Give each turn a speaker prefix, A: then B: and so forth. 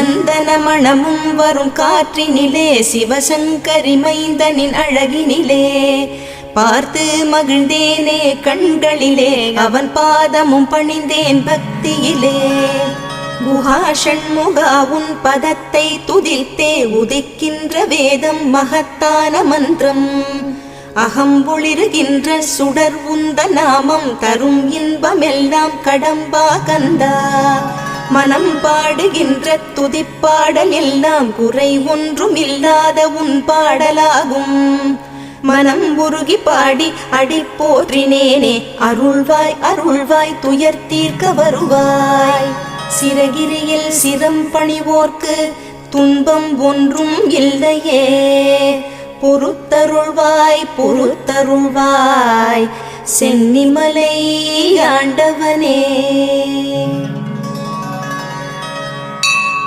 A: சந்தன மணமும் வரும் காற்றினிலே சிவசங்கரி மைந்தனின் அழகினிலே பார்த்து மகிழ்ந்தேனே கண்களிலே அவன் பாதமும் பணிந்தேன் பக்தியிலே குஹா ஷண்முகா உன் பதத்தை துதித்தே உதிக்கின்ற வேதம் மகத்தான மந்திரம் அகம்பொளிருகின்ற சுடர் உந்த நாமம் தரும் இன்பமெல்லாம் கடம்பா கந்தா மனம் பாடுகின்ற துதிப்பாடல் எல்லாம் குறை ஒன்றும் இல்லாத உன் பாடலாகும் மனம் உருகி பாடி அடி போற்றினேனே அருள்வாய் அருள்வாய் துயர் தீர்க்க வருவாய் சிறகிரியில் சிரம் பணிவோர்க்கு துன்பம் ஒன்றும் இல்லையே பொறுத்தருள்வாய் பொறுத்தருள்வாய் சென்னிமலை ஆண்டவனே.